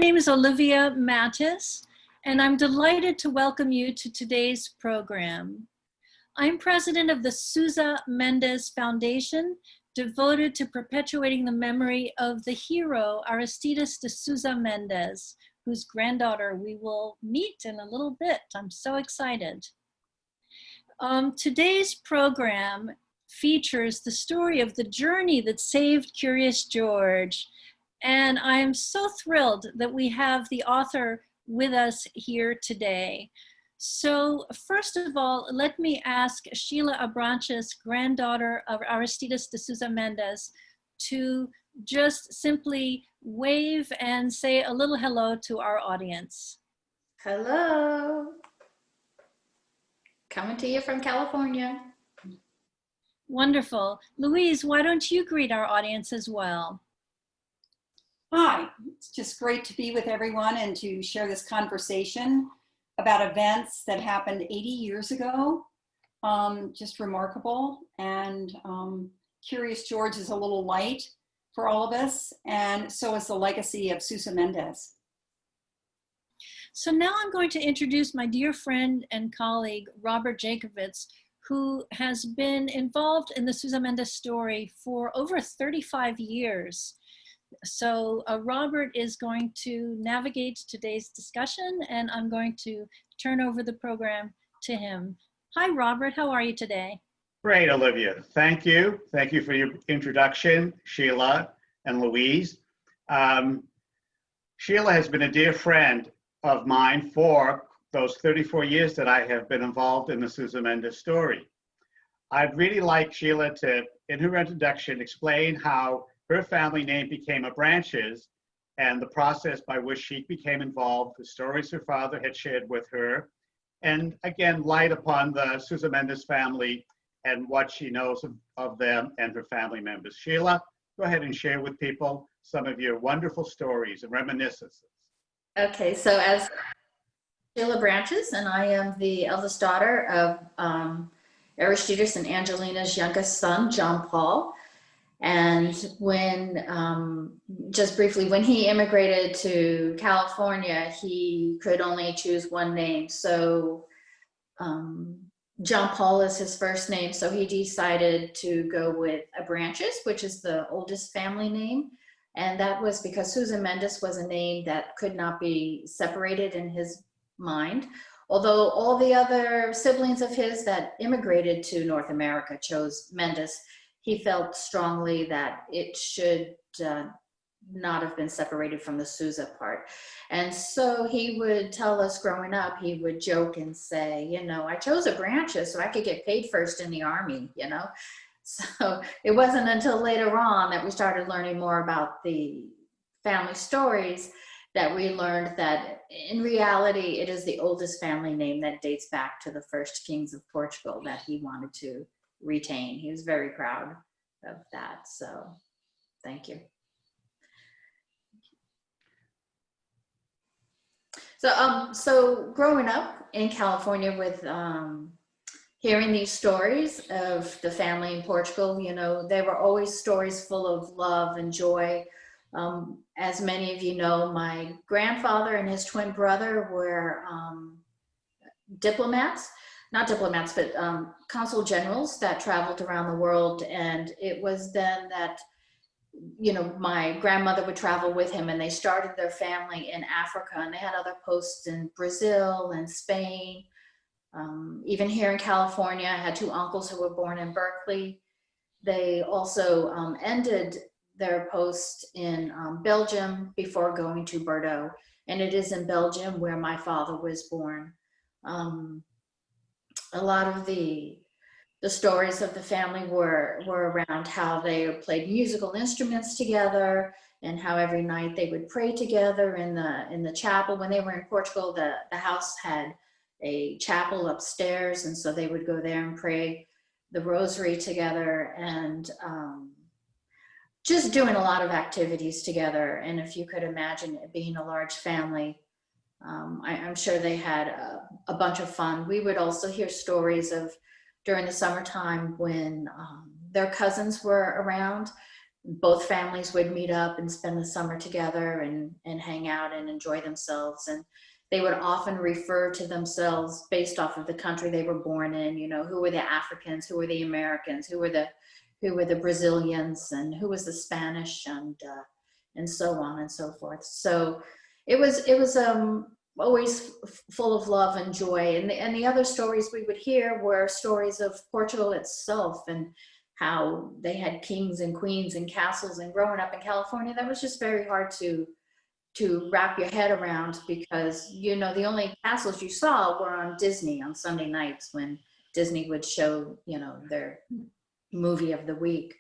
name is Olivia Mattis, and I'm delighted to welcome you to today's program. I'm president of the Sousa Mendes Foundation, devoted to perpetuating the memory of the hero Aristides de Sousa Mendes, whose granddaughter we will meet in a little bit. I'm so excited. Today's program features the story of the journey that saved Curious George. And I am so thrilled that we have the author with us here today. So first of all, let me ask SHEILA Abranches, granddaughter of Aristides de Sousa Mendes, to just simply wave and say a little hello to our audience. Hello. Coming to you from California. Wonderful. Louise, why don't you greet our audience as well? Hi, it's just great to be with everyone and to share this conversation about events that happened 80 years ago. Just remarkable. And Curious George is a little light for all of us, and so is the legacy of Sousa Mendes. So now I'm going to introduce my dear friend and colleague, Robert Jacobvitz, who has been involved in the Sousa Mendes story for over 35 years. So Robert is going to navigate today's discussion, and I'm going to turn over the program to him. Hi, Robert. How are you today? Great, Olivia. Thank you. Thank you for your introduction, SHEILA and Louise. SHEILA has been a dear friend of mine for those 34 years that I have been involved in the Sousa Mendes story. I'd really like SHEILA to, in her introduction, explain how her family name became Abranches and the process by which she became involved, the stories her father had shared with her, and again, light upon the Sousa Mendes family and what she knows of them and her family members. SHEILA, go ahead and share with people some of your wonderful stories and reminiscences. Okay, so as SHEILA Abranches, and I am the eldest daughter of Aristides and Angelina's youngest son, John Paul. And when, just briefly, when he immigrated to California, he could only choose one name. So John Paul is his first name. So he decided to go with Abranches, which is the oldest family name. And that was because Sousa Mendes was a name that could not be separated in his mind. Although all the other siblings of his that immigrated to North America chose Mendes, he felt strongly that it should not have been separated from the Sousa part. And so he would tell us growing up, he would joke and say, you know, I chose Abranches so I could get paid first in the army, you know. So it wasn't until later on that we started learning more about the family stories that we learned that in reality, it is the oldest family name that dates back to the first kings of Portugal that he wanted to retain. He was very proud of that. So thank you. So growing up in California with hearing these stories of the family in Portugal, you know, they were always stories full of love and joy. As many of you know, my grandfather and his twin brother were diplomats. Not diplomats, but consul generals that traveled around the world. And it was then that, you know, my grandmother would travel with him, and they started their family in Africa, and they had other posts in Brazil and Spain. Even here in California, I had two uncles who were born in Berkeley. They also ended their post in Belgium before going to Bordeaux. And it is in Belgium where my father was born. A lot of the stories of the family were around how they played musical instruments together and how every night they would pray together in the chapel. When they were in Portugal, the house had a chapel upstairs, and so they would go there and pray the rosary together, and just doing a lot of activities together. And if you could imagine it being a large family, I'm sure they had a bunch of fun. We would also hear stories of during the summertime when their cousins were around, both families would meet up and spend the summer together and hang out and enjoy themselves. And they would often refer to themselves based off of the country they were born in. You know, who were the Africans, who were the Americans, who were the Brazilians, and who was the Spanish, and so on and so forth. So it was always full of love and joy. And the other stories we would hear were stories of Portugal itself, and how they had kings and queens and castles. And growing up in California, that was just very hard to wrap your head around, because, you know, the only castles you saw were on Disney on Sunday nights when Disney would show, you know, their movie of the week.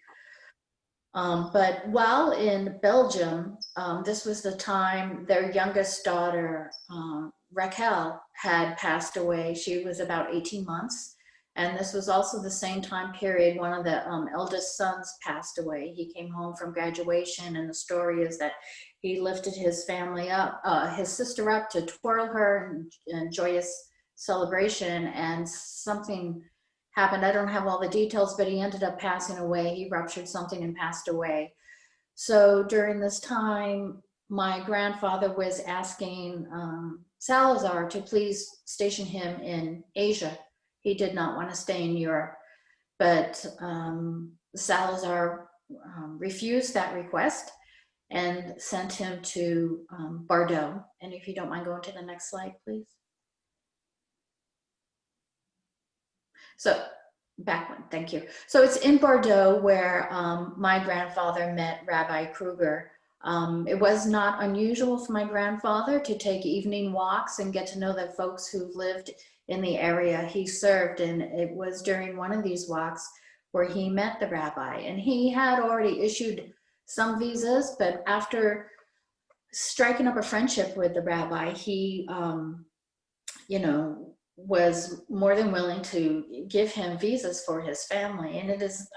But while in Belgium, this was the time their youngest daughter, Raquel, had passed away. She was about 18 months. And this was also the same time period one of the eldest sons passed away. He came home from graduation, and the story is that he lifted his family up, his sister up, to twirl her in joyous celebration, and something happened. I don't have all the details, but he ended up passing away. He ruptured something and passed away. So during this time, my grandfather was asking Salazar to please station him in Asia. He did not want to stay in Europe, but Salazar refused that request and sent him to Bordeaux. And if you don't mind going to the next slide, please. So back one, thank you. So it's in Bordeaux where my grandfather met Rabbi Kruger. It was not unusual for my grandfather to take evening walks and get to know the folks who lived in the area he served. And it was during one of these walks where he met the rabbi, and he had already issued some visas, but after striking up a friendship with the rabbi, he, you know, was more than willing to give him visas for his family. And it is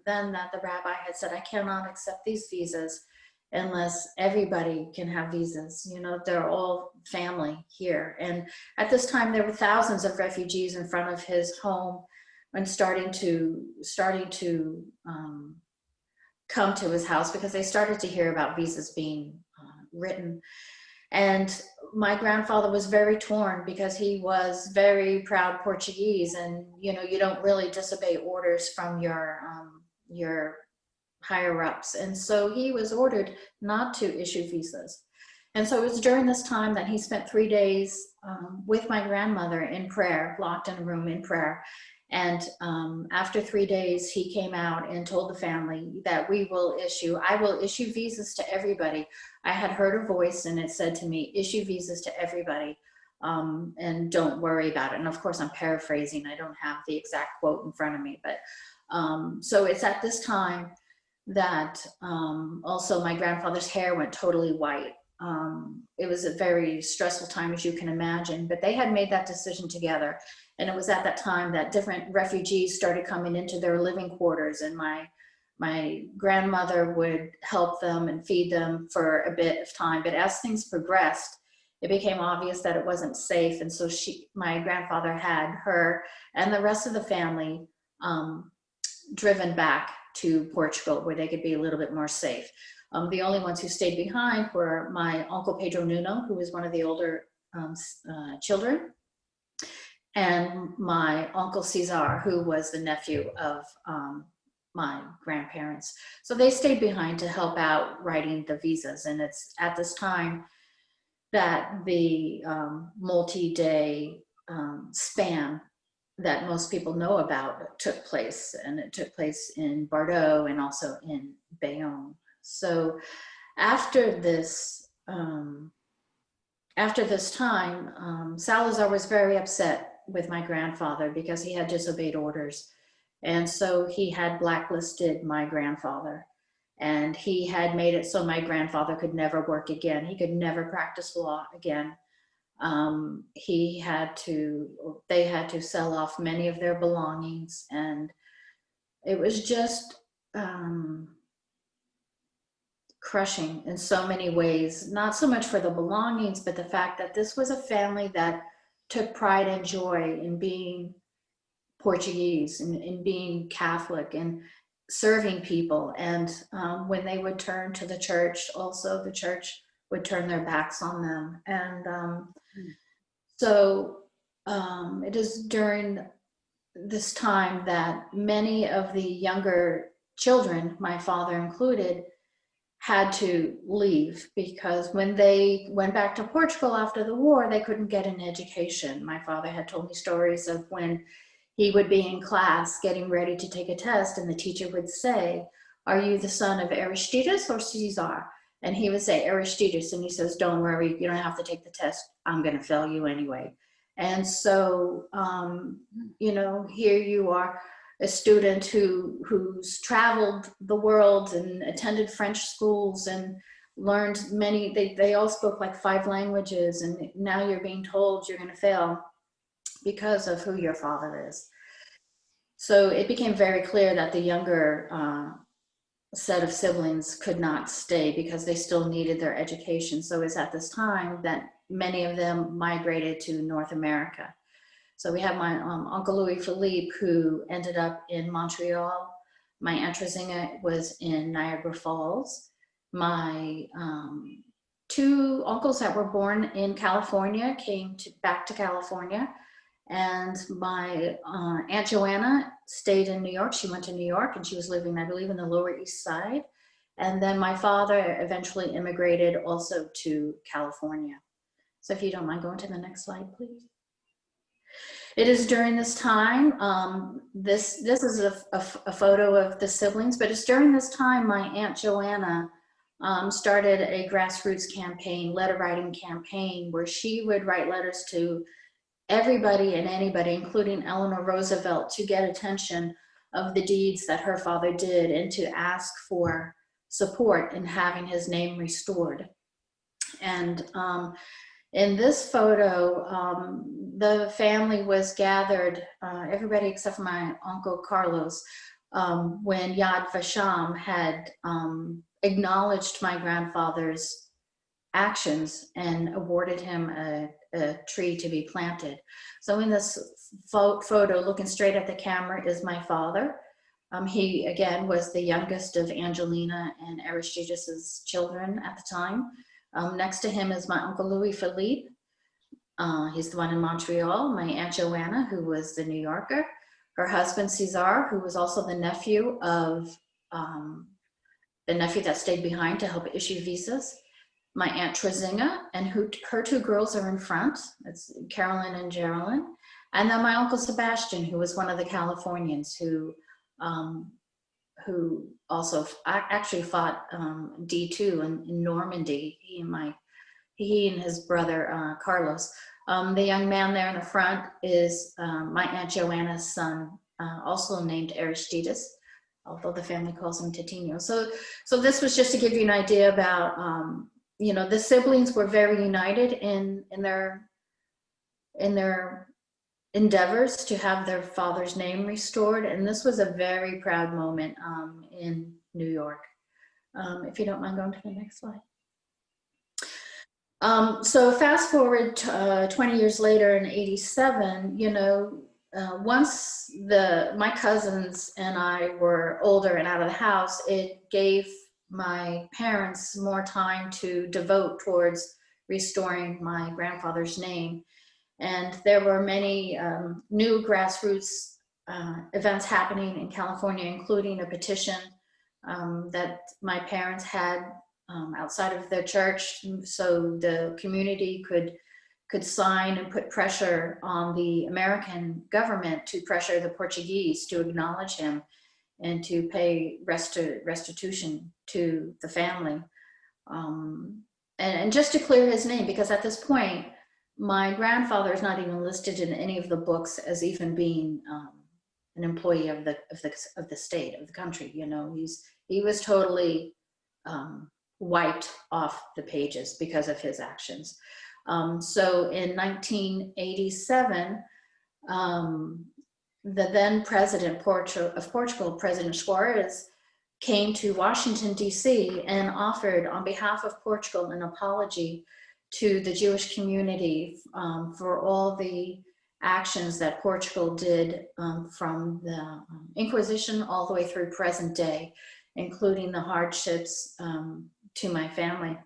then that the rabbi had said, I cannot accept these visas unless everybody can have visas. You know, they're all family here. And at this time, there were thousands of refugees in front of his home and starting to come to his house, because they started to hear about visas being written. And my grandfather was very torn, because he was very proud Portuguese, and you know, you don't really disobey orders from your higher ups. And so he was ordered not to issue visas. And so it was during this time that he spent 3 days with my grandmother in prayer, locked in a room in prayer. And after 3 days, he came out and told the family that I will issue visas to everybody. I had heard a voice and it said to me, issue visas to everybody, and don't worry about it. And of course, I'm paraphrasing. I don't have the exact quote in front of me, but so it's at this time that also my grandfather's hair went totally white. It was a very stressful time, as you can imagine, but they had made that decision together. And it was at that time that different refugees started coming into their living quarters, and my grandmother would help them and feed them for a bit of time. But as things progressed, it became obvious that it wasn't safe. And so my grandfather had her and the rest of the family driven back to Portugal, where they could be a little bit more safe. The only ones who stayed behind were my Uncle Pedro Nuno, who was one of the older children, and my Uncle Cesar, who was the nephew of my grandparents. So they stayed behind to help out writing the visas. And it's at this time that the multi-day span that most people know about took place. And it took place in Bordeaux and also in Bayonne. So after this time, Salazar was very upset with my grandfather because he had disobeyed orders. And so he had blacklisted my grandfather, and he had made it so my grandfather could never work again. He could never practice law again. They had to sell off many of their belongings, and it was just crushing in so many ways, not so much for the belongings, but the fact that this was a family that took pride and joy in being Portuguese and in being Catholic. And serving people. And when they would turn to the church, also the church would turn their backs on them. And so it is during this time that many of the younger children, my father included, had to leave, because when they went back to Portugal after the war, they couldn't get an education. My father had told me stories of when he would be in class getting ready to take a test, and the teacher would say, "Are you the son of Aristides or Caesar?" And he would say Aristides, and he says, "Don't worry, you don't have to take the test. I'm going to fail you anyway." And so, you know, here you are, a student who's traveled the world and attended French schools and learned many, they all spoke like 5 languages, and now you're being told you're going to fail because of who your father is. So it became very clear that the younger set of siblings could not stay because they still needed their education. So it's at this time that many of them migrated to North America. So we have my Uncle Louis Philippe, who ended up in Montreal. My Aunt Trezinga was in Niagara Falls. My 2 uncles that were born in California came back to California. And my Aunt Joanna stayed in New York. She went to New York, and she was living, I believe, in the Lower East Side. And then my father eventually immigrated also to California. So if you don't mind going to the next slide, please. It is during this time, this is a photo of the siblings, but it's during this time my Aunt Joanna started a grassroots campaign, letter writing campaign, where she would write letters to everybody and anybody, including Eleanor Roosevelt, to get attention of the deeds that her father did and to ask for support in having his name restored. And in this photo, the family was gathered, everybody except for my Uncle Carlos, when Yad Vashem had acknowledged my grandfather's actions and awarded him a tree to be planted. So in this photo, looking straight at the camera, is my father. He, again, was the youngest of Angelina and Aristides' children at the time. Next to him is my Uncle Louis Philippe. He's the one in Montreal. My Aunt Joanna, who was the New Yorker. Her husband, Cesar, who was also the nephew of the nephew that stayed behind to help issue visas. My Aunt Trezinga, and her 2 girls are in front. It's Carolyn and Geraldine. And then my Uncle Sebastian, who was one of the Californians who also actually fought D2 in Normandy. He and his brother Carlos. The young man there in the front is my Aunt Joanna's son, also named Aristides, although the family calls him Titino. So this was just to give you an idea about, you know, the siblings were very united in their endeavors to have their father's name restored. And this was a very proud moment in New York. If you don't mind going to the next slide. So fast forward 20 years later in '87, you know, once my cousins and I were older and out of the house, it gave my parents more time to devote towards restoring my grandfather's name. And there were many new grassroots events happening in California, including a petition that my parents had outside of their church, so the community could sign and put pressure on the American government to pressure the Portuguese to acknowledge him and to pay restitution to the family. And just to clear his name, because at this point, my grandfather is not even listed in any of the books as even being an employee of the state, of the country. You know, he was totally wiped off the pages because of his actions. So in 1987, the then president of Portugal, President Suarez, came to Washington, D.C. and offered on behalf of Portugal an apology to the Jewish community for all the actions that Portugal did from the Inquisition all the way through present day, including the hardships to my family.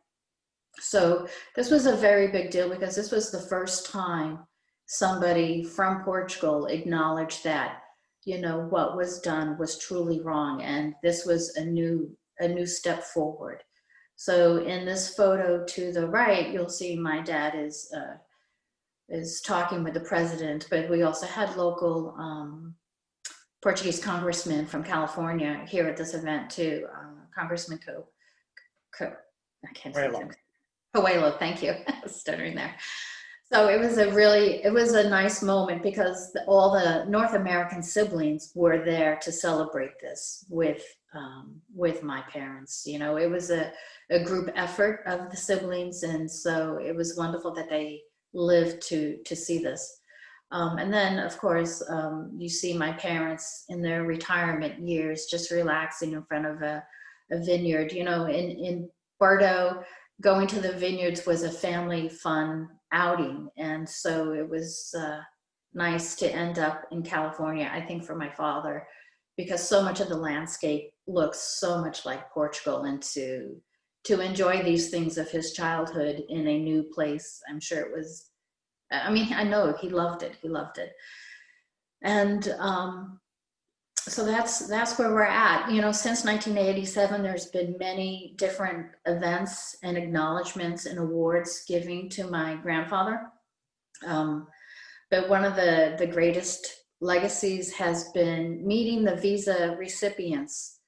So this was a very big deal because this was the first time somebody from Portugal acknowledged that, you know, what was done was truly wrong, and this was a new step forward. So in this photo to the right, you'll see my dad is talking with the president, but we also had local Portuguese congressmen from California here at this event too. Congressman I can't say his Coelho, thank you. I was stuttering there. So it was a nice moment because all the North American siblings were there to celebrate this with my parents. You know, it was a group effort of the siblings, and so it was wonderful that they lived to see this. And then, of course, you see my parents in their retirement years just relaxing in front of a vineyard. You know, in Bordeaux, going to the vineyards was a family fun outing, and so it was nice to end up in California, I think, for my father, because so much of the landscape looks so much like Portugal, and to enjoy these things of his childhood in a new place. I'm sure it was, I mean, I know he loved it. He loved it. And so that's where we're at. You know, since 1987, there's been many different events and acknowledgements and awards giving to my grandfather. But one of the greatest legacies has been meeting the visa recipients,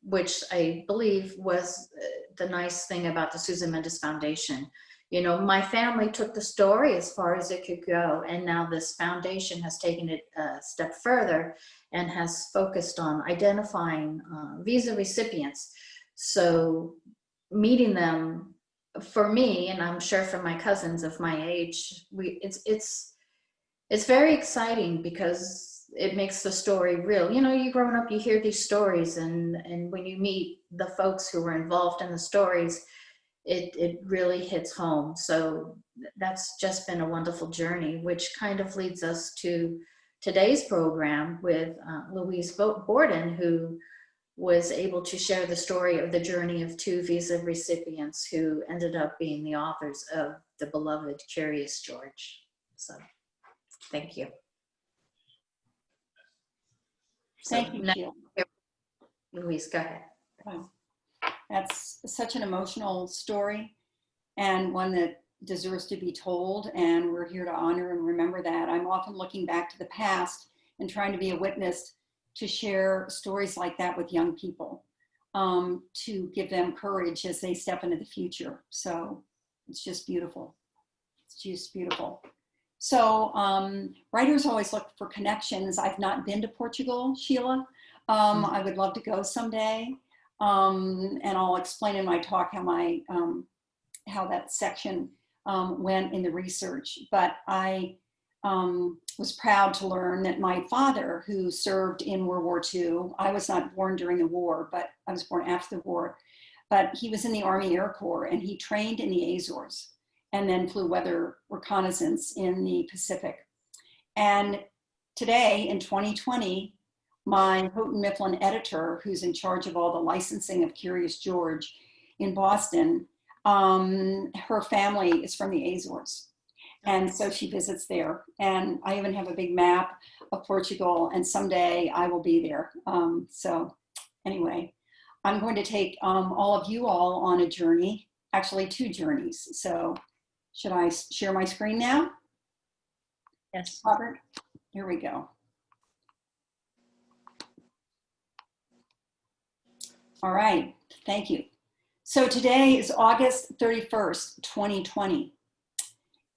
which I believe was the nice thing about the Sousa Mendes Foundation. You know, my family took the story as far as it could go, and now this foundation has taken it a step further and has focused on identifying visa recipients. So meeting them, for me, and I'm sure for my cousins of my age, it's very exciting because it makes the story real. You know, you growing up, you hear these stories, and when you meet the folks who were involved in the stories, it really hits home. So that's just been a wonderful journey, which kind of leads us to today's program with Louise Borden, who was able to share the story of the journey of two visa recipients who ended up being the authors of the beloved Curious George. So thank you. Thank you, Sheila. Louise, go ahead. Wow. That's such an emotional story, and one that deserves to be told, and we're here to honor and remember that. I'm often looking back to the past and trying to be a witness to share stories like that with young people, to give them courage as they step into the future. So it's just beautiful. It's just beautiful. So writers always look for connections. I've not been to Portugal, Sheila. I would love to go someday. And I'll explain in my talk how that section went in the research. But I was proud to learn that my father, who served in World War II, I was not born during the war, but I was born after the war, but he was in the Army Air Corps, and he trained in the Azores and then flew weather reconnaissance in the Pacific. And today, in 2020, my Houghton Mifflin editor, who's in charge of all the licensing of Curious George in Boston, her family is from the Azores. And so she visits there. And I even have a big map of Portugal, and someday I will be there. So anyway, I'm going to take all of you all on a journey, actually 2 journeys. So should I share my screen now? Yes. Robert, here we go. All right, thank you. So today is August 31st, 2020.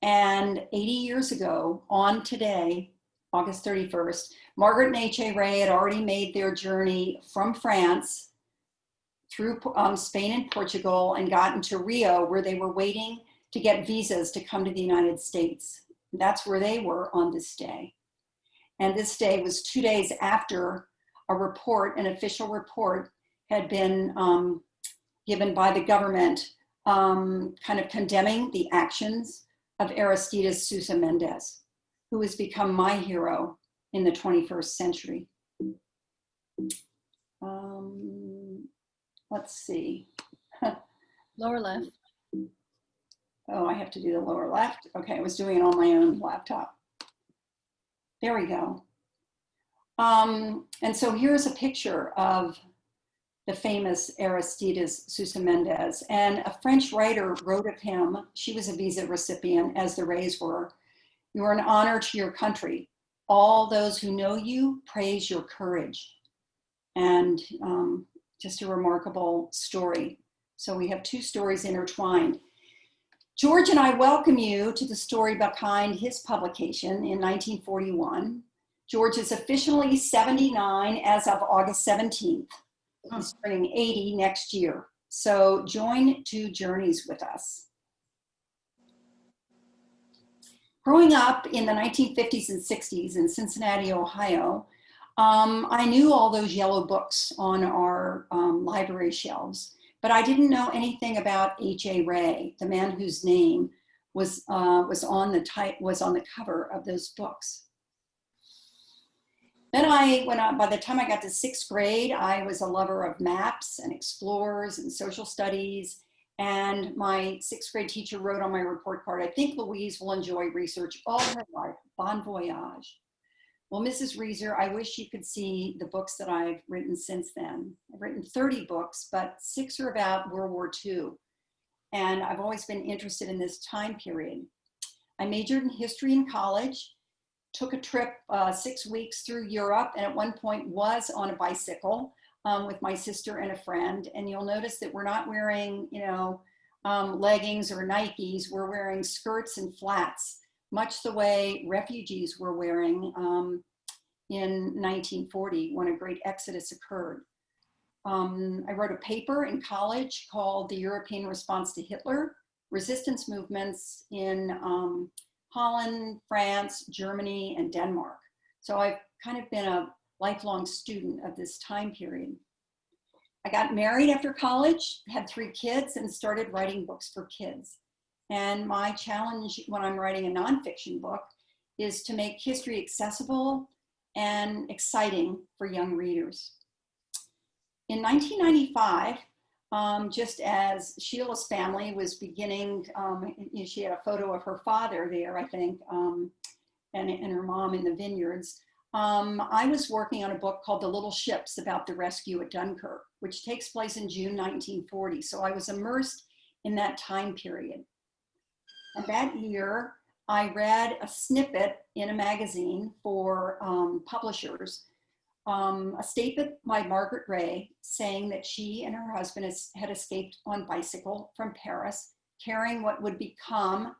And 80 years ago, on today, August 31st, Margaret and H.A. Ray had already made their journey from France through Spain and Portugal and gotten to Rio, where they were waiting to get visas to come to the United States. That's where they were on this day. And this day was 2 days after a report, an official report, had been given by the government, kind of condemning the actions of Aristides de Sousa Mendes. who has become my hero in the 21st century. Let's see. Lower left. Oh, I have to do the lower left. Okay, I was doing it on my own laptop. There we go. And so here's a picture of the famous Aristides de Sousa Mendes. And a French writer wrote of him, she was a visa recipient, as the Rays were, "You are an honor to your country. All those who know you praise your courage." And just a remarkable story. So we have two stories intertwined. George and I welcome you to the story behind his publication in 1941. George is officially 79 as of August 17th. He's turning 80 next year. So join two journeys with us. Growing up in the 1950s and 60s in Cincinnati, Ohio, I knew all those yellow books on our library shelves, but I didn't know anything about H.A. Ray, the man whose name was on the cover of those books. Then by the time I got to 6th grade, I was a lover of maps and explorers and social studies. And my 6th grade teacher wrote on my report card, "I think Louise will enjoy research all her life. Bon voyage." Well, Mrs. Reeser, I wish you could see the books that I've written since then. I've written 30 books, but 6 are about World War II. And I've always been interested in this time period. I majored in history in college, took a trip 6 weeks through Europe, and at one point was on a bicycle with my sister and a friend. And you'll notice that we're not wearing, leggings or Nikes. We're wearing skirts and flats, much the way refugees were wearing in 1940 when a great exodus occurred. I wrote a paper in college called "The European Response to Hitler: Resistance Movements in Holland, France, Germany, and Denmark." So I've kind of been a lifelong student of this time period. I got married after college, had 3 kids, and started writing books for kids. And my challenge when I'm writing a nonfiction book is to make history accessible and exciting for young readers. In 1995, just as Sheila's family was beginning, she had a photo of her father there, I think, and her mom in the vineyards. I was working on a book called "The Little Ships" about the rescue at Dunkirk, which takes place in June 1940. So I was immersed in that time period. And that year, I read a snippet in a magazine for publishers, a statement by Margaret Ray saying that she and her husband had escaped on bicycle from Paris, carrying what would become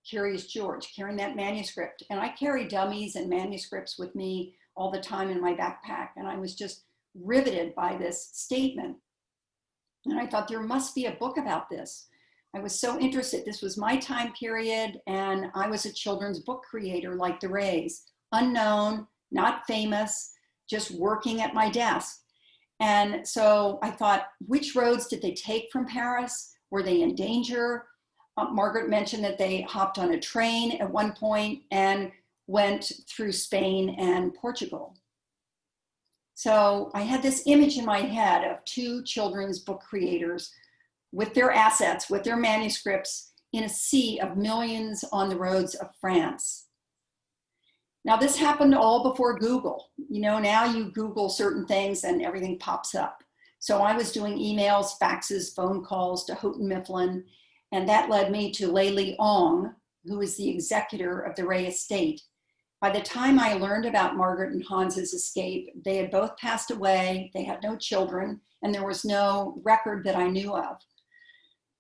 Curious George, carrying that manuscript. And I carry dummies and manuscripts with me all the time in my backpack. And I was just riveted by this statement. And I thought there must be a book about this. I was so interested. This was my time period, and I was a children's book creator like the Rays, unknown, not famous, just working at my desk. And so I thought, which roads did they take from Paris? Were they in danger? Margaret mentioned that they hopped on a train at one point and went through Spain and Portugal. So I had this image in my head of 2 children's book creators with their assets, with their manuscripts, in a sea of millions on the roads of France. Now this happened all before Google. Now you Google certain things and everything pops up. So I was doing emails, faxes, phone calls to Houghton Mifflin, and that led me to Lei Li Ong, who is the executor of the Ray estate. By the time I learned about Margaret and Hans's escape, they had both passed away, they had no children, and there was no record that I knew of.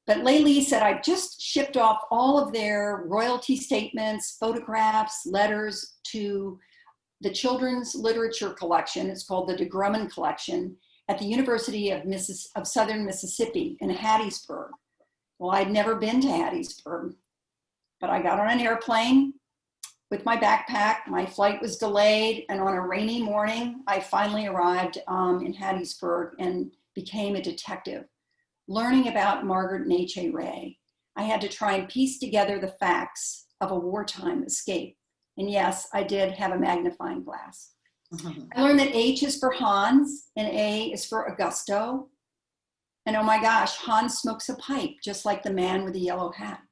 But Lei Li said, "I just shipped off all of their royalty statements, photographs, letters to the Children's Literature Collection." It's called the de Grumman Collection at the University of Southern Mississippi in Hattiesburg. Well, I'd never been to Hattiesburg, but I got on an airplane with my backpack. My flight was delayed, and on a rainy morning, I finally arrived in Hattiesburg and became a detective. Learning about Margaret and H.A. Ray, I had to try and piece together the facts of a wartime escape And yes, I did have a magnifying glass. Mhm. I learned that H is for Hans and A is for Augusto. And oh my gosh, Hans smokes a pipe, just like the man with the yellow hat.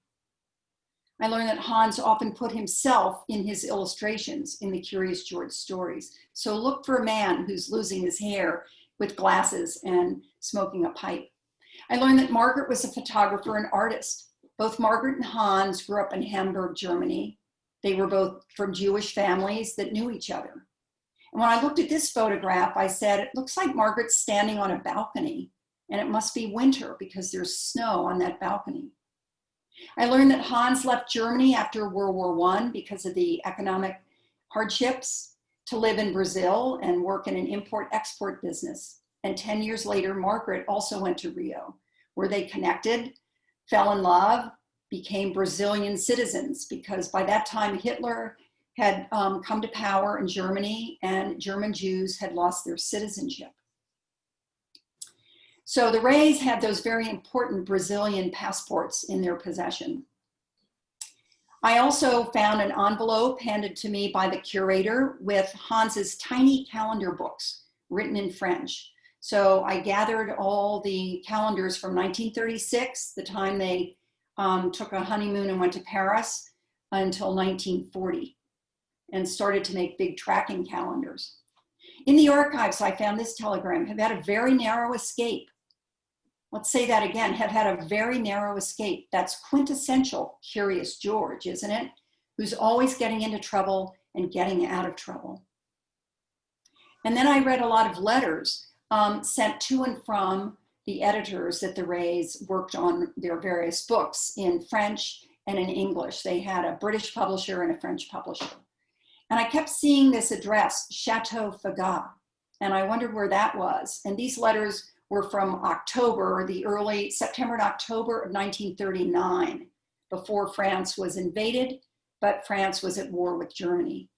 I learned that Hans often put himself in his illustrations in the Curious George stories. So look for a man who's losing his hair with glasses and smoking a pipe. I learned that Margaret was a photographer and artist. Both Margaret and Hans grew up in Hamburg, Germany. They were both from Jewish families that knew each other. And when I looked at this photograph, I said, it looks like Margaret's standing on a balcony, and it must be winter because there's snow on that balcony. I learned that Hans left Germany after World War I because of the economic hardships to live in Brazil and work in an import-export business. And 10 years later, Margaret also went to Rio, where they connected, fell in love, became Brazilian citizens, because by that time Hitler had come to power in Germany and German Jews had lost their citizenship. So the Rays had those very important Brazilian passports in their possession. I also found an envelope handed to me by the curator with Hans's tiny calendar books written in French. So I gathered all the calendars from 1936, the time they took a honeymoon and went to Paris, until 1940, and started to make big tracking calendars. In the archives, I found this telegram: have had a very narrow escape. Let's say that again, have had a very narrow escape. That's quintessential Curious George, isn't it? Who's always getting into trouble and getting out of trouble. And then I read a lot of letters sent to and from the editors that the Rays worked on their various books in French and in English. They had a British publisher and a French publisher. And I kept seeing this address, Chateau Fagat, and I wondered where that was. And these letters were from October, the early September and October of 1939, before France was invaded, but France was at war with Germany.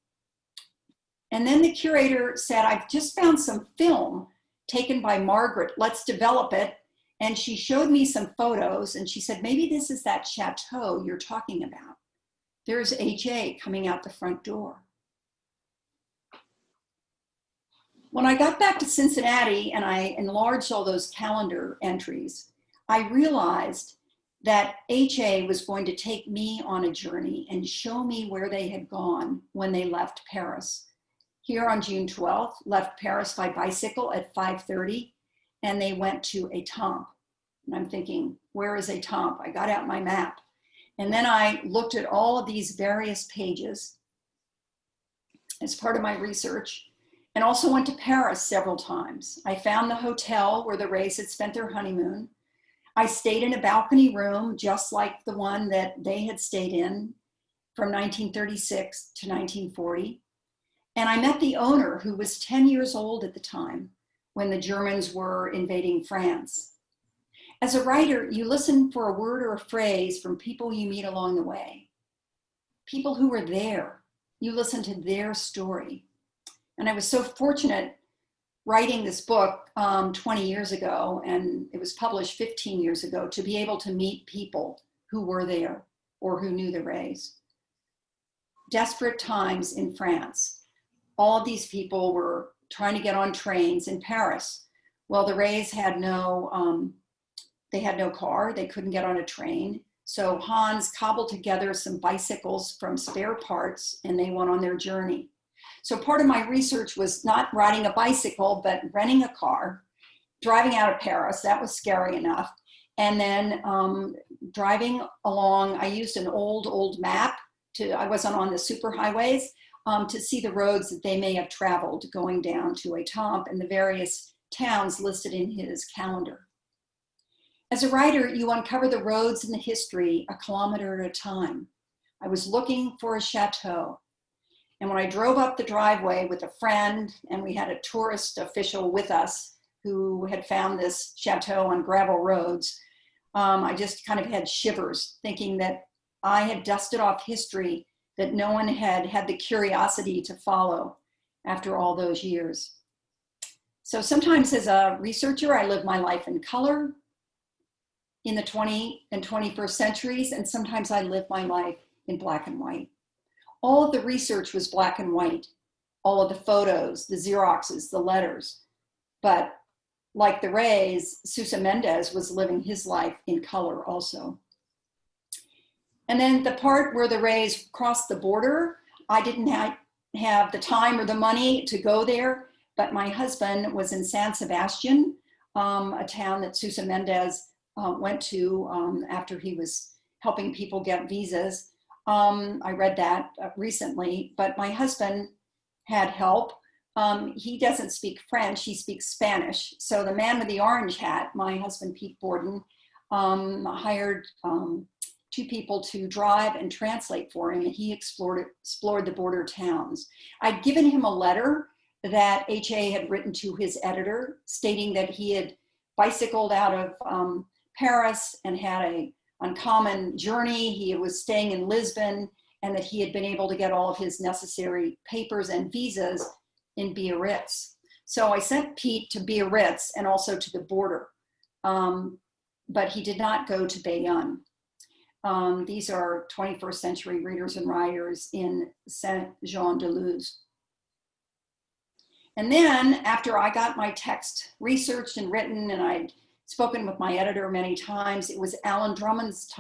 And then the curator said, I've just found some film taken by Margaret, let's develop it. And she showed me some photos and she said, maybe this is that chateau you're talking about. There's HA coming out the front door. When I got back to Cincinnati and I enlarged all those calendar entries, I realized that HA was going to take me on a journey and show me where they had gone when they left Paris. Here on June 12th, left Paris by bicycle at 5:30, and they went to Étampes. And I'm thinking, where is Étampes? I got out my map. And then I looked at all of these various pages as part of my research, and also went to Paris several times. I found the hotel where the Rays had spent their honeymoon. I stayed in a balcony room just like the one that they had stayed in from 1936 to 1940. And I met the owner, who was 10 years old at the time when the Germans were invading France. As a writer, you listen for a word or a phrase from people you meet along the way. People who were there. You listen to their story. And I was so fortunate writing this book 20 years ago, and it was published 15 years ago, to be able to meet people who were there or who knew the Rays. Desperate times in France. All of these people were trying to get on trains in Paris. Well, the Rays had no car, they couldn't get on a train. So Hans cobbled together some bicycles from spare parts and they went on their journey. So part of my research was not riding a bicycle, but renting a car, driving out of Paris. That was scary enough. And then driving along, I used an old map I wasn't on the superhighways, to see the roads that they may have traveled going down to Étampes and the various towns listed in his calendar. As a writer, you uncover the roads and the history a kilometer at a time. I was looking for a chateau. And when I drove up the driveway with a friend, and we had a tourist official with us who had found this chateau on gravel roads, I just kind of had shivers, thinking that I had dusted off history that no one had had the curiosity to follow after all those years. So sometimes as a researcher, I live my life in color in the 20th and 21st centuries, and sometimes I live my life in black and white. All of the research was black and white, all of the photos, the Xeroxes, the letters. But like the Rays, Sousa Mendes was living his life in color also. And then the part where the Rays crossed the border, I didn't have the time or the money to go there, but my husband was in San Sebastian, a town that Sousa Mendes went to after he was helping people get visas. I read that recently, but my husband had help. He doesn't speak French, he speaks Spanish. So the man with the orange hat, my husband, Pete Borden, hired 2 people to drive and translate for him, and he explored the border towns. I'd given him a letter that HA had written to his editor, stating that he had bicycled out of Paris and had a uncommon journey. He was staying in Lisbon, and that he had been able to get all of his necessary papers and visas in Biarritz. So I sent Pete to Biarritz and also to the border, but he did not go to Bayonne. These are 21st century readers and writers in Saint-Jean-de-Luz. And then after I got my text researched and written, and I'd spoken with my editor many times, it was Alan Drummond's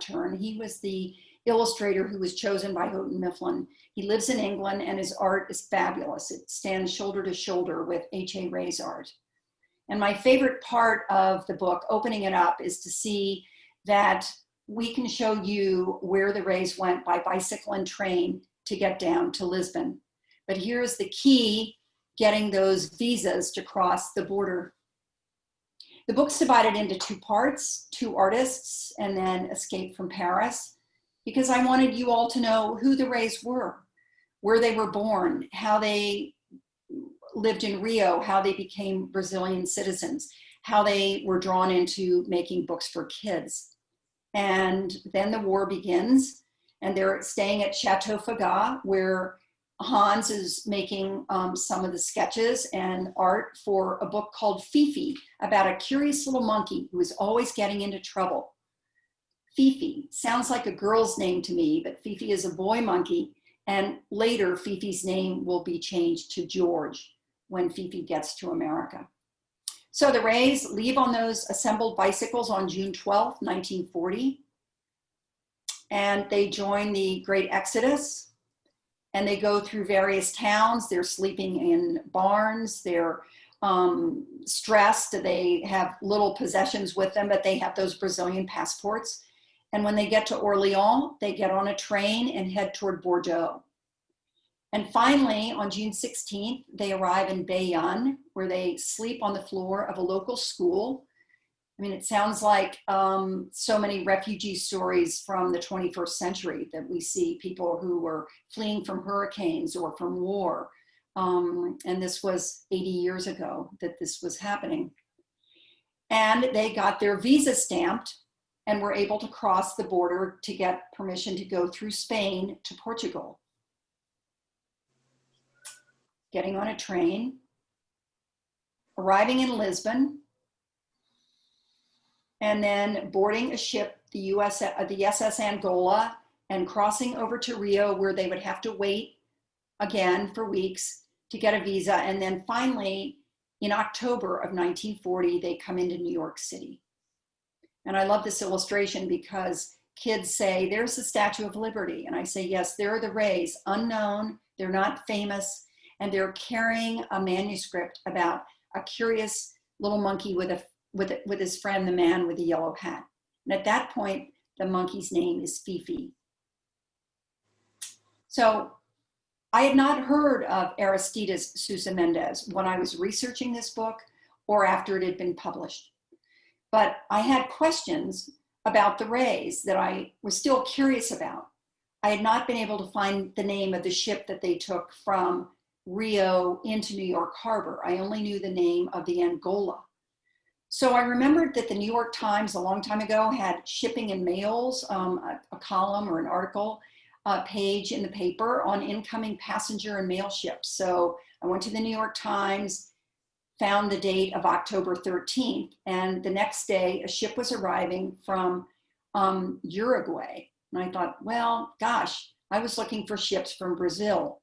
turn. He was the illustrator who was chosen by Houghton Mifflin. He lives in England and his art is fabulous. It stands shoulder to shoulder with H.A. Ray's art. And my favorite part of the book, opening it up, is to see that we can show you where the Rays went by bicycle and train to get down to Lisbon. But here's the key, getting those visas to cross the border. The book's divided into 2 parts, 2 artists, and then Escape from Paris, because I wanted you all to know who the Rays were, where they were born, how they lived in Rio, how they became Brazilian citizens, how they were drawn into making books for kids. And then the war begins, and they're staying at Chateau Fagat, where Hans is making some of the sketches and art for a book called Fifi, about a curious little monkey who is always getting into trouble. Fifi sounds like a girl's name to me, but Fifi is a boy monkey, and later Fifi's name will be changed to George when Fifi gets to America. So the Rays leave on those assembled bicycles on June 12th, 1940, and they join the Great Exodus, and they go through various towns. They're sleeping in barns, they're stressed, they have little possessions with them, but they have those Brazilian passports. And when they get to Orleans, they get on a train and head toward Bordeaux. And finally, on June 16th, they arrive in Bayonne, where they sleep on the floor of a local school. I mean, it sounds like so many refugee stories from the 21st century that we see people who were fleeing from hurricanes or from war. And this was 80 years ago that this was happening. And they got their visa stamped and were able to cross the border to get permission to go through Spain to Portugal. Getting on a train, arriving in Lisbon, and then boarding a ship, the SS Angola, and crossing over to Rio, where they would have to wait again for weeks to get a visa. And then finally, in October of 1940, they come into New York City. And I love this illustration because kids say, there's the Statue of Liberty. And I say, yes, there are the Rays, unknown, they're not famous, and they're carrying a manuscript about a curious little monkey with his friend, the man with the yellow hat. And at that point, the monkey's name is Fifi. So I had not heard of Aristides de Sousa Mendes when I was researching this book or after it had been published. But I had questions about the Rays that I was still curious about. I had not been able to find the name of the ship that they took from Rio into New York Harbor. I only knew the name of the Angola. So I remembered that the New York Times a long time ago had shipping and mails, a column or an article page in the paper on incoming passenger and mail ships. So I went to the New York Times, found the date of October 13th, and the next day a ship was arriving from Uruguay. And I thought, well, gosh, I was looking for ships from Brazil.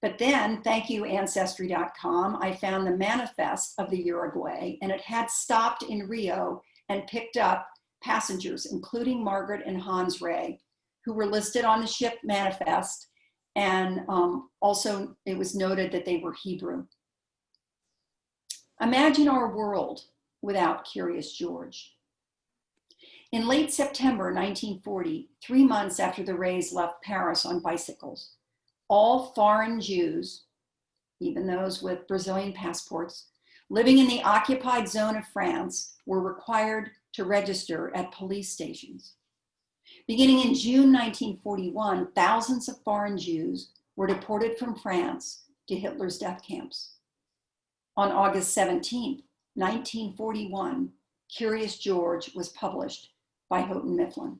But then, thank you Ancestry.com, I found the manifest of the Uruguay, and it had stopped in Rio and picked up passengers, including Margaret and Hans Ray, who were listed on the ship manifest. And also it was noted that they were Hebrew. Imagine our world without Curious George. In late September 1940, 3 months after the Rays left Paris on bicycles, all foreign Jews, even those with Brazilian passports, living in the occupied zone of France were required to register at police stations. Beginning in June 1941, thousands of foreign Jews were deported from France to Hitler's death camps. On August 17, 1941, Curious George was published by Houghton Mifflin.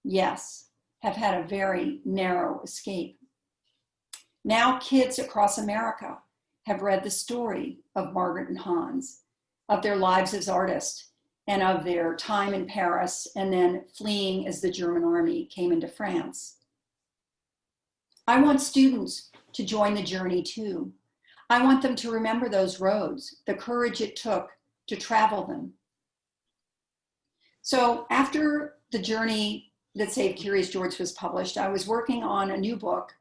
Yes, have had a very narrow escape. Now kids across America have read the story of Margaret and Hans, of their lives as artists, and of their time in Paris and then fleeing as the German army came into France. I want students to join the journey too. I want them to remember those roads, the courage it took to travel them. So after The Journey That Saved Curious George was published, I was working on a new book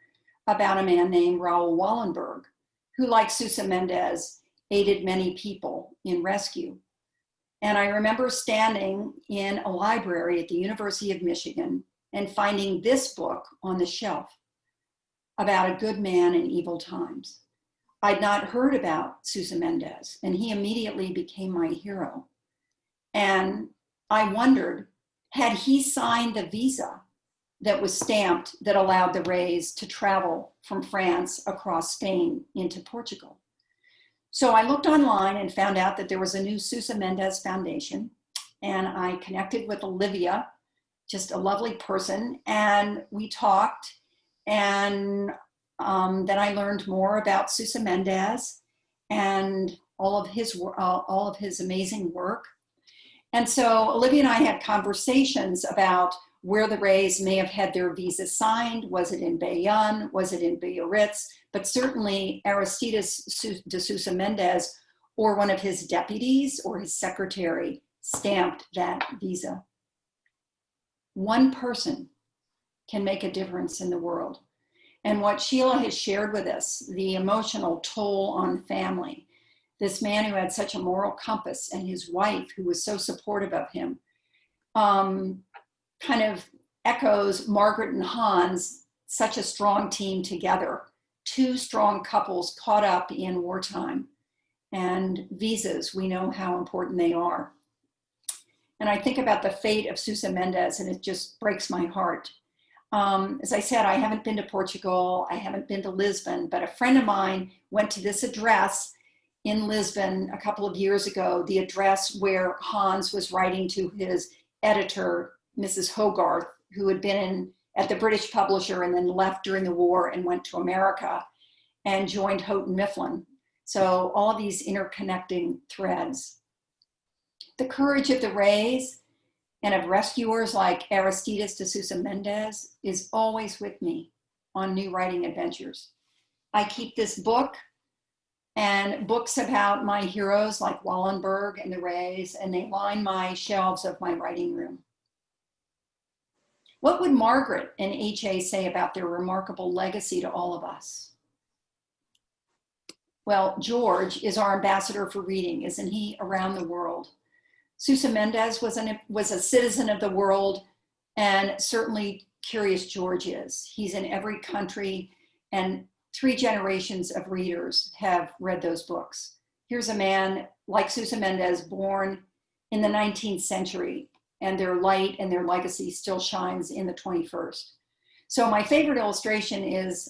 about a man named Raoul Wallenberg, who, like Sousa Mendes, aided many people in rescue. And I remember standing in a library at the University of Michigan and finding this book on the shelf about a good man in evil times. I'd not heard about Sousa Mendes, and he immediately became my hero. And I wondered, had he signed the visa that was stamped that allowed the Rays to travel from France across Spain into Portugal? So I looked online and found out that there was a new Sousa Mendes Foundation, and I connected with Olivia, just a lovely person, and we talked, and then I learned more about Sousa Mendes and all of his amazing work. And so Olivia and I had conversations about where the Rays may have had their visa signed. Was it in Bayonne? Was it in Biarritz? But certainly Aristides de Sousa Mendes or one of his deputies or his secretary stamped that visa. One person can make a difference in the world. And what Sheila has shared with us, the emotional toll on family, this man who had such a moral compass and his wife who was so supportive of him, kind of echoes Margaret and Hans, such a strong team together, two strong couples caught up in wartime. And visas, we know how important they are. And I think about the fate of Sousa Mendes and it just breaks my heart. As I said, I haven't been to Portugal, I haven't been to Lisbon, but a friend of mine went to this address in Lisbon a couple of years ago, the address where Hans was writing to his editor, Mrs. Hogarth, who had been at the British publisher and then left during the war and went to America and joined Houghton Mifflin. So all these interconnecting threads. The courage of the Rays and of rescuers like Aristides de Sousa Mendes is always with me on new writing adventures. I keep this book and books about my heroes like Wallenberg and the Rays, and they line my shelves of my writing room. What would Margaret and H.A. say about their remarkable legacy to all of us? Well, George is our ambassador for reading, isn't he, around the world? Sousa Mendes was a citizen of the world, and certainly Curious George is. He's in every country, and 3 generations of readers have read those books. Here's a man like Sousa Mendes, born in the 19th century, and their light and their legacy still shines in the 21st. So my favorite illustration is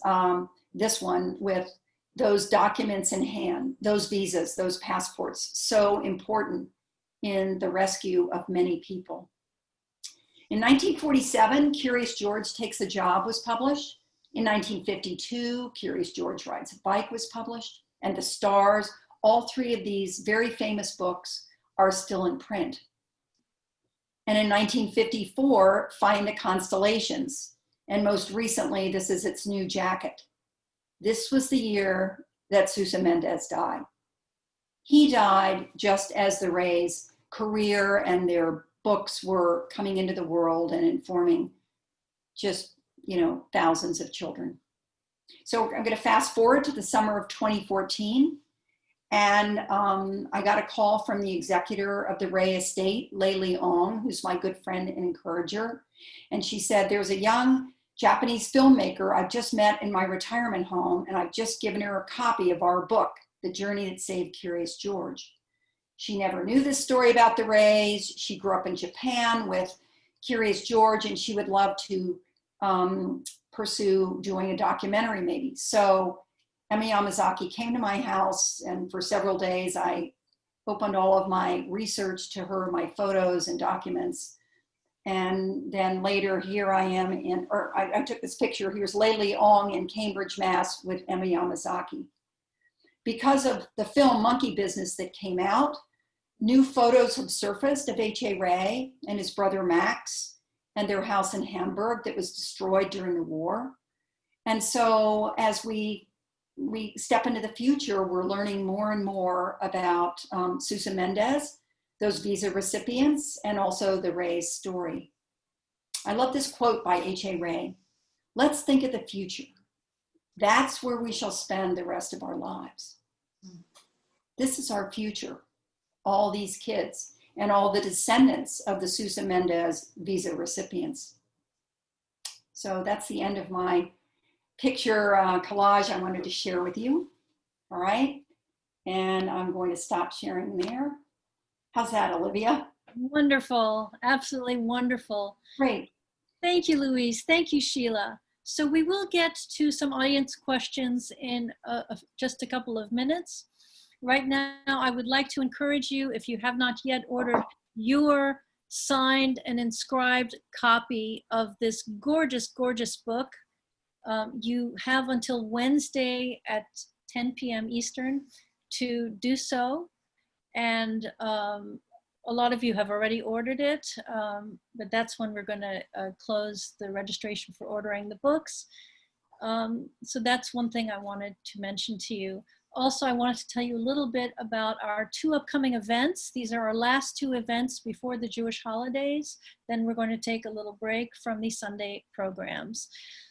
this one with those documents in hand, those visas, those passports, so important in the rescue of many people. In 1947, Curious George Takes a Job was published. In 1952, Curious George Rides a Bike was published, and The Stars. All 3 of these very famous books are still in print. And in 1954, Find the Constellations. And most recently, this is its new jacket. This was the year that Sousa Mendes died. He died just as the Rays' career and their books were coming into the world and informing just, thousands of children. So I'm going to fast forward to the summer of 2014. And I got a call from the executor of the Ray estate, Lei Ong, who's my good friend and encourager. And she said, there's a young Japanese filmmaker I've just met in my retirement home, and I've just given her a copy of our book, The Journey That Saved Curious George. She never knew this story about the Rays. She grew up in Japan with Curious George, and she would love to pursue doing a documentary maybe. So Emi Yamazaki came to my house, and for several days I opened all of my research to her, my photos and documents. And then later, here I am I took this picture. Here's Lei Ong in Cambridge, Mass. with Emi Yamazaki. Because of the film Monkey Business that came out, new photos have surfaced of H.A. Ray and his brother Max and their house in Hamburg that was destroyed during the war. And so as we step into the future, we're learning more and more about Sousa Mendes, those visa recipients, and also the Ray's story. I love this quote by H.A. Ray. Let's think of the future. That's where we shall spend the rest of our lives. This is our future, all these kids and all the descendants of the Sousa Mendes visa recipients. So that's the end of my picture collage I wanted to share with you. All right. And I'm going to stop sharing there. How's that, Olivia? Wonderful. Absolutely wonderful. Great. Thank you, Louise. Thank you, Sheila. So we will get to some audience questions in just a couple of minutes. Right now, I would like to encourage you, if you have not yet ordered your signed and inscribed copy of this gorgeous, gorgeous book, you have until Wednesday at 10 p.m. Eastern to do so. And a lot of you have already ordered it, but that's when we're going to close the registration for ordering the books. So that's one thing I wanted to mention to you. Also, I wanted to tell you a little bit about our 2 upcoming events. These are our last 2 events before the Jewish holidays. Then we're going to take a little break from the Sunday programs.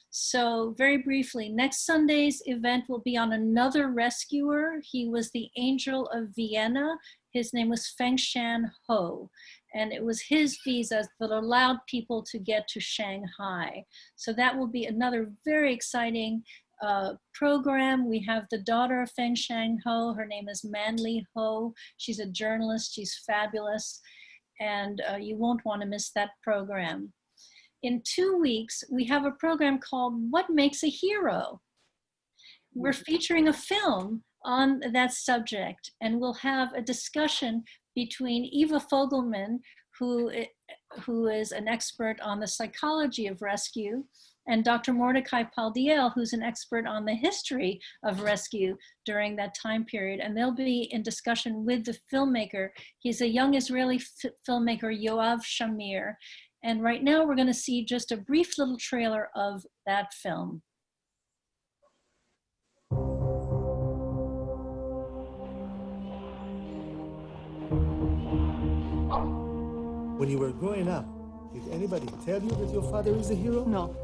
So very briefly, next Sunday's event will be on another rescuer. He was the Angel of Vienna. His name was Feng Shan Ho, and it was his visas that allowed people to get to Shanghai. So that will be another very exciting program. We have the daughter of Feng Shan Ho. Her name is Manli Ho. She's a journalist. She's fabulous, and you won't want to miss that program. In 2 weeks, we have a program called What Makes a Hero? We're featuring a film on that subject, and we'll have a discussion between Eva Fogelman, who is an expert on the psychology of rescue, and Dr. Mordecai Paldiel, who's an expert on the history of rescue during that time period. And they'll be in discussion with the filmmaker. He's a young Israeli filmmaker, Yoav Shamir. And right now we're going to see just a brief little trailer of that film. When you were growing up, did anybody tell you that your father is a hero? No.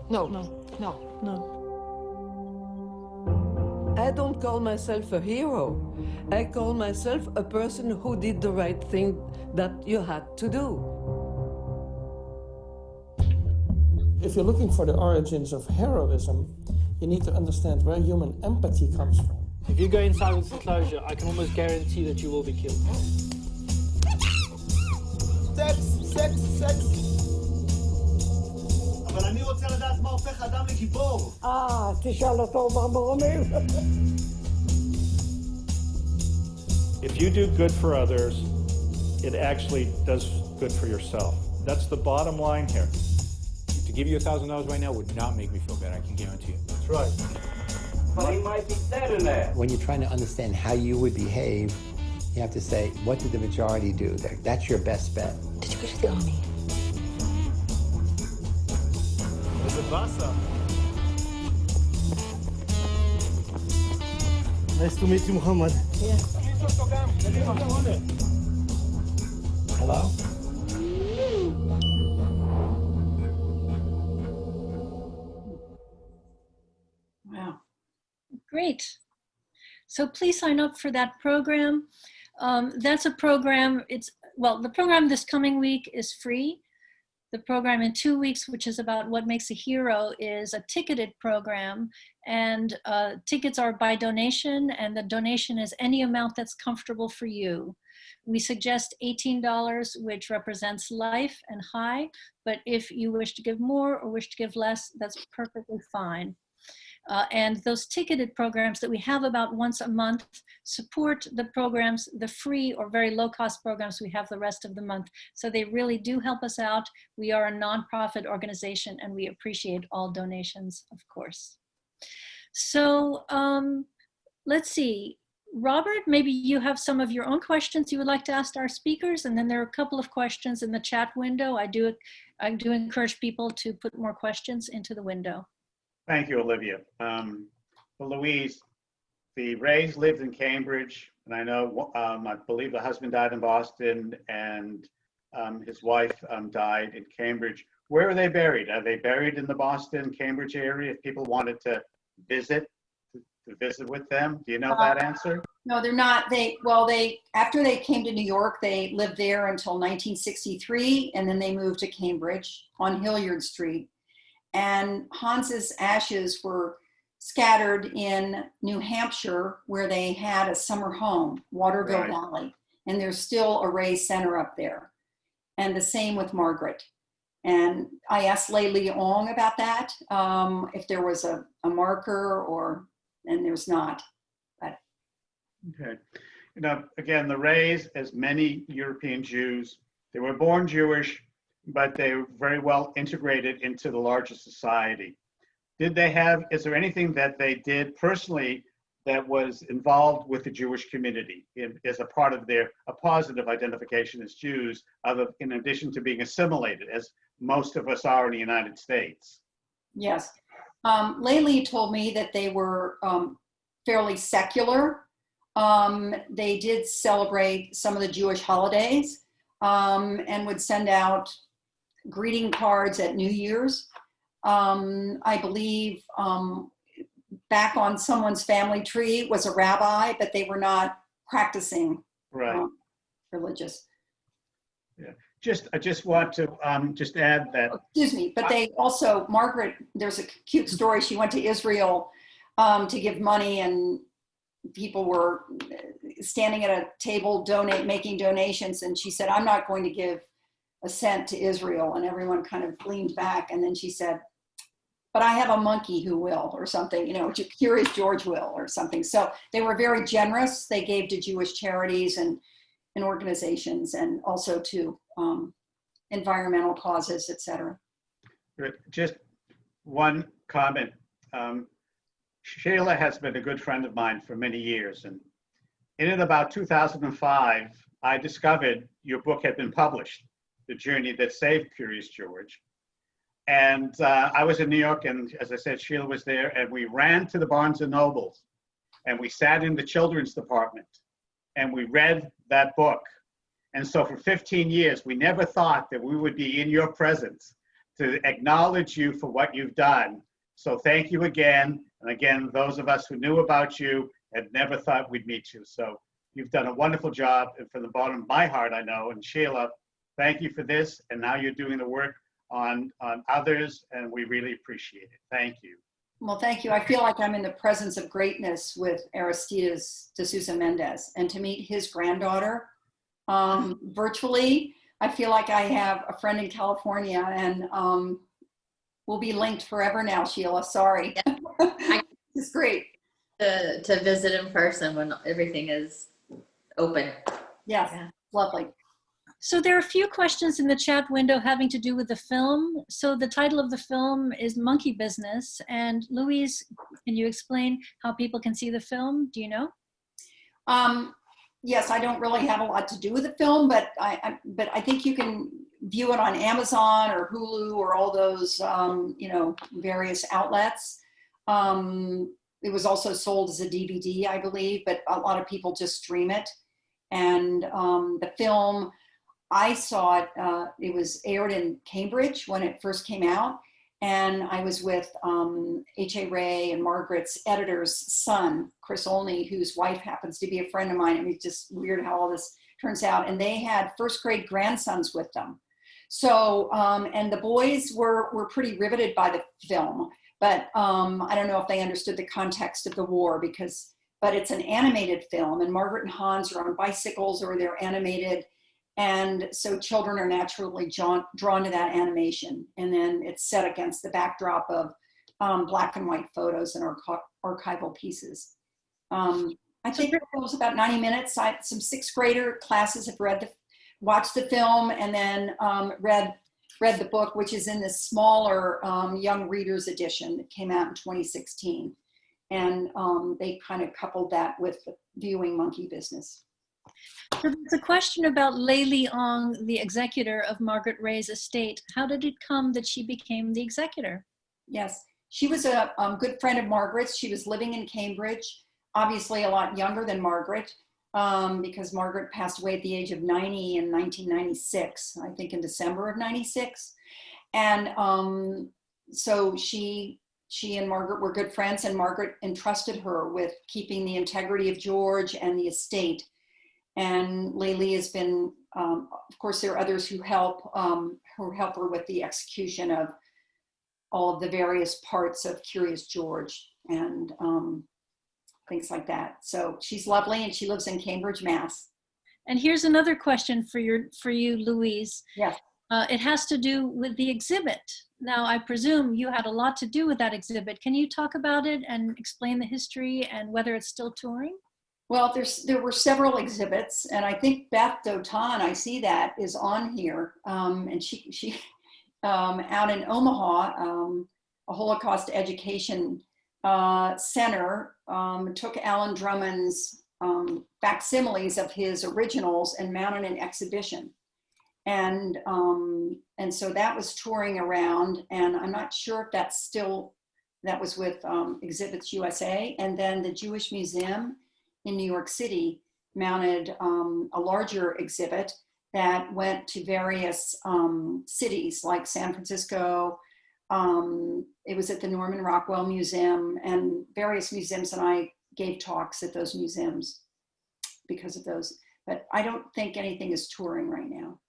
I don't call myself a hero. I call myself a person who did the right thing that you had to do. If you're looking for the origins of heroism, you need to understand where human empathy comes from. If you go inside this enclosure, I can almost guarantee that you will be killed. Sex. אבל אני רוצה לדעת מה הופך אדם לגיבור. תשאל אותו מה אומר. If you do good for others, it actually does good for yourself. That's the bottom line here. To give you $1,000 right now would not make me feel better, I can guarantee you. That's right. But he might be dead in there. When you're trying to understand how you would behave, you have to say, what did the majority do? That's your best bet. Did you go to the army? There's a Wasser. Nice to meet you, Muhammad. Hello? Wow. Great. So please sign up for that program. That's a program, the program this coming week is free. The program in 2 weeks, which is about what makes a hero, is a ticketed program. And tickets are by donation, and the donation is any amount that's comfortable for you. We suggest $18, which represents life and high, but if you wish to give more or wish to give less, that's perfectly fine. And those ticketed programs that we have about once a month support the programs, the free or very low cost programs we have the rest of the month. So they really do help us out. We are a nonprofit organization and we appreciate all donations, of course. So let's see. Robert, maybe you have some of your own questions you would like to ask our speakers, and then there are a couple of questions in the chat window. I do encourage people to put more questions into the window. Thank you, Olivia. Well, Louise, the Rays lived in Cambridge, and I know, I believe the husband died in Boston, and his wife died in Cambridge. Where are they buried? Are they buried in the Boston, Cambridge area? If people wanted to visit with them, do you know that answer? No, they're not. After they came to New York, they lived there until 1963, and then they moved to Cambridge on Hilliard Street. And Hans's ashes were scattered in New Hampshire, where they had a summer home, Waterville Valley. And there's still a Ray Center up there. And the same with Margaret. And I asked Lei Leong about that, if there was a marker, and there's not. But. Okay. You know, again, the Rays, as many European Jews, they were born Jewish, but they were very well integrated into the larger society. Is there anything that they did personally that was involved with the Jewish community as a part of a positive identification as Jews, in addition to being assimilated, as most of us are in the United States? Yes. Lei told me that they were fairly secular. They did celebrate some of the Jewish holidays and would send out greeting cards at New Year's. I believe back on someone's family tree was a rabbi, but they were not practicing religious. Yeah, I just want to just add that. Excuse me, but they also, Margaret, there's a cute story. She went to Israel to give money, and people were standing at a table making donations, and she said, "I'm not going to give a cent to Israel," and everyone kind of leaned back, and then she said, "But I have a monkey who will," or something, Curious George will, or something. So they were very generous. They gave to Jewish charities and organizations, and also to environmental causes, etc. Just one comment. Sheila has been a good friend of mine for many years, and in about 2005, I discovered your book had been published, The Journey That Saved Curious George. And I was in New York, and as I said, Sheila was there, and we ran to the Barnes and Nobles, and we sat in the children's department, and we read that book. And so for 15 years, we never thought that we would be in your presence to acknowledge you for what you've done. So thank you again. And again, those of us who knew about you had never thought we'd meet you. So you've done a wonderful job, and from the bottom of my heart, I know. And Sheila, thank you for this. And now you're doing the work on others, and we really appreciate it. Thank you. Well, thank you. I feel like I'm in the presence of greatness with Aristides de Sousa Mendes, and to meet his granddaughter virtually, I feel like I have a friend in California, and we'll be linked forever now, Sheila. Sorry. It's great to visit in person when everything is open. Yes, yeah. Lovely. So there are a few questions in the chat window having to do with the film. So the title of the film is Monkey Business. And Louise, can you explain how people can see the film? Do you know? yes, I don't really have a lot to do with the film, but I think you can view it on Amazon or Hulu or all those, you know, various outlets. It was also sold as a DVD, I believe, but a lot of people just stream it. And the film, I saw it, it was aired in Cambridge when it first came out. And I was with H.A. Ray and Margaret's editor's son, Chris Olney, whose wife happens to be a friend of mine. I mean, it's just weird how all this turns out. And they had first grade grandsons with them. So, and the boys were pretty riveted by the film, but I don't know if they understood the context of the war but it's an animated film, and Margaret and Hans are on bicycles or they're animated. And so children are naturally drawn to that animation. And then it's set against the backdrop of black and white photos and archival pieces. I think the film was about 90 minutes. Some sixth grader classes have watched the film and then read the book, which is in this smaller young readers edition that came out in 2016. And they kind of coupled that with the viewing monkey business. So there's a question about Lei Leong, the executor of Margaret Ray's estate. How did it come that she became the executor? Yes, she was a good friend of Margaret's. She was living in Cambridge, obviously a lot younger than Margaret, because Margaret passed away at the age of 90 in 1996, I think in December of 96. And so she and Margaret were good friends, and Margaret entrusted her with keeping the integrity of George and the estate. And Lei has been, of course, there are others who help her with the execution of all of the various parts of Curious George and things like that. So she's lovely, and she lives in Cambridge, Mass. And here's another question for you, Louise. Yes. It has to do with the exhibit. Now, I presume you had a lot to do with that exhibit. Can you talk about it and explain the history and whether it's still touring? Well, there were several exhibits, and I think Beth Dotan, I see that, is on here. And she out in Omaha, a Holocaust education center, took Alan Drummond's facsimiles of his originals and mounted an exhibition. And so that was touring around, and I'm not sure if that was with Exhibits USA. And then the Jewish Museum in New York City mounted a larger exhibit that went to various cities like San Francisco. It was at the Norman Rockwell Museum and various museums, and I gave talks at those museums because of those. But I don't think anything is touring right now.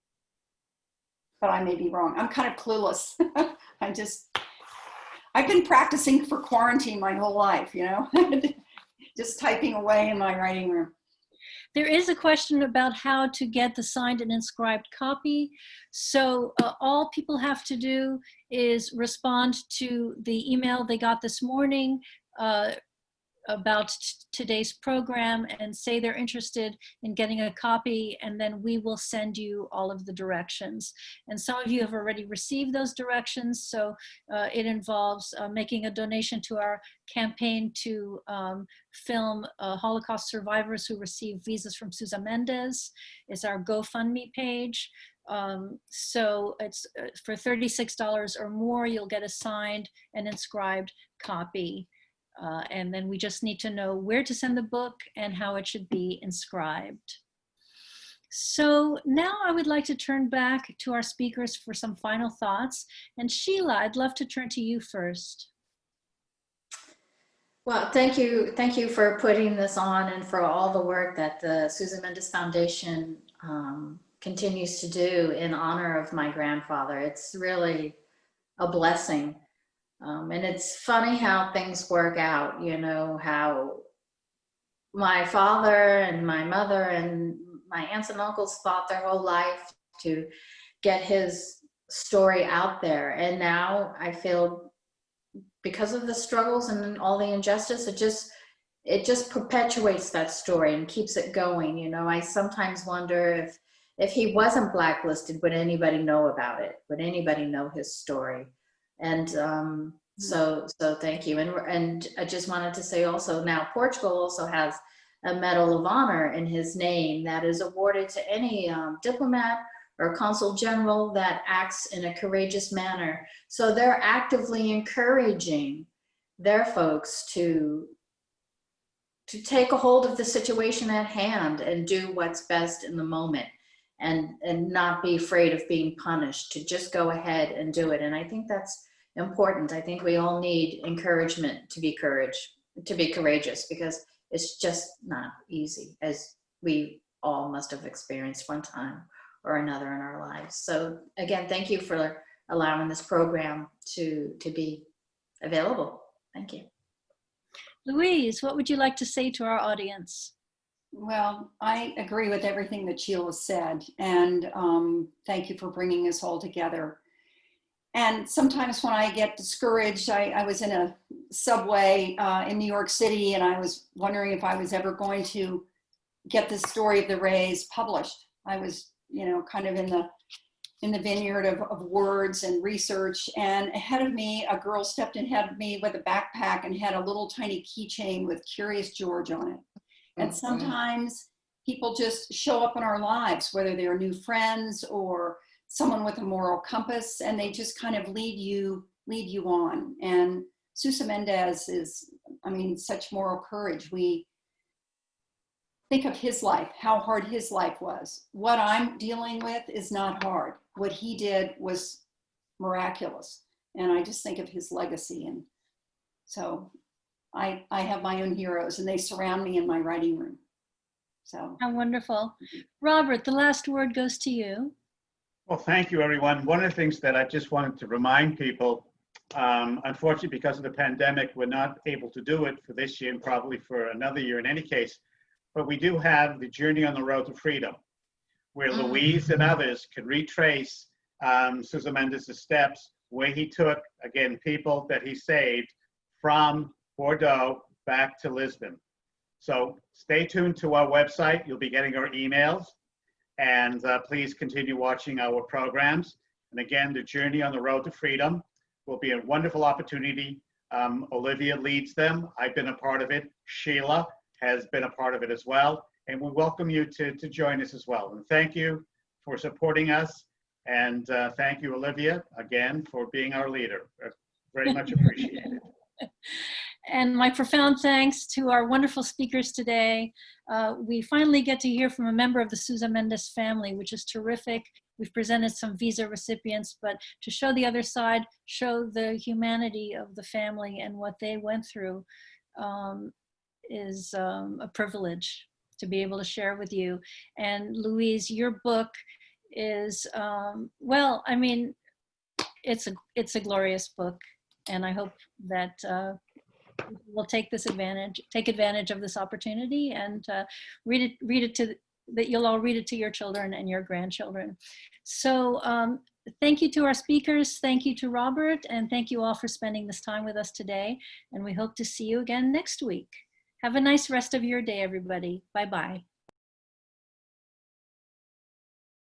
But I may be wrong. I'm kind of clueless. I've been practicing for quarantine my whole life, you know, just typing away in my writing room. There is a question about how to get the signed and inscribed copy. So all people have to do is respond to the email they got this morning about today's program and say they're interested in getting a copy, and then we will send you all of the directions. And some of you have already received those directions, so it involves making a donation to our campaign to film Holocaust survivors who receive visas from Sousa Mendes. It's our GoFundMe page. So it's for $36 or more, you'll get a signed and inscribed copy. And then we just need to know where to send the book and how it should be inscribed. So now I would like to turn back to our speakers for some final thoughts. And Sheila, I'd love to turn to you first. Well, thank you for putting this on and for all the work that the Sousa Mendes Foundation continues to do in honor of my grandfather. It's really a blessing. And it's funny how things work out, you know, how my father and my mother and my aunts and uncles fought their whole life to get his story out there. And now I feel because of the struggles and all the injustice, it just perpetuates that story and keeps it going. You know, I sometimes wonder if he wasn't blacklisted, would anybody know about it? Would anybody know his story? And so thank you. And I just wanted to say also, now Portugal also has a Medal of Honor in his name that is awarded to any diplomat or consul general that acts in a courageous manner. So they're actively encouraging their folks to take a hold of the situation at hand and do what's best in the moment, and not be afraid of being punished, to just go ahead and do it. And I think that's important. I think we all need encouragement to be courageous, because it's just not easy, as we all must have experienced one time or another in our lives. So again, thank you for allowing this program to be available. Thank you. Louise, what would you like to say to our audience? Well, I agree with everything that Sheila said, and thank you for bringing us all together. And sometimes when I get discouraged, I was in a subway in New York City, and I was wondering if I was ever going to get the story of the Rays published. I was, you know, kind of in the vineyard of words and research, and ahead of me, a girl stepped ahead of me with a backpack and had a little tiny keychain with Curious George on it. And sometimes people just show up in our lives, whether they're new friends or someone with a moral compass, and they just kind of lead you on. And Sousa Mendes is, I mean, such moral courage. We think of his life, how hard his life was. What I'm dealing with is not hard. What he did was miraculous. And I just think of his legacy. And so I have my own heroes, and they surround me in my writing room. So how wonderful. Robert, the last word goes to you. Well, thank you, everyone. One of the things that I just wanted to remind people, unfortunately, because of the pandemic, we're not able to do it for this year and probably for another year in any case, but we do have the Journey on the Road to Freedom, where Louise and others can retrace Sousa Mendes' steps, where he took, again, people that he saved from Bordeaux back to Lisbon. So stay tuned to our website. You'll be getting our emails. And please continue watching our programs. And again, the Journey on the Road to Freedom will be a wonderful opportunity. Olivia leads them. I've been a part of it. Sheila has been a part of it as well. And we welcome you to join us as well. And thank you for supporting us. And thank you, Olivia, again, for being our leader. Very much appreciated. And my profound thanks to our wonderful speakers today. We finally get to hear from a member of the Sousa Mendes family, which is terrific. We've presented some visa recipients, but to show the other side, show the humanity of the family and what they went through is a privilege to be able to share with you. And Louise, your book is, well, I mean, it's a glorious book. And I hope that we'll take advantage of this opportunity and that you'll all read it to your children and your grandchildren. So thank you to our speakers, thank you to Robert, and thank you all for spending this time with us today. And we hope to see you again next week. Have a nice rest of your day, everybody. Bye-bye.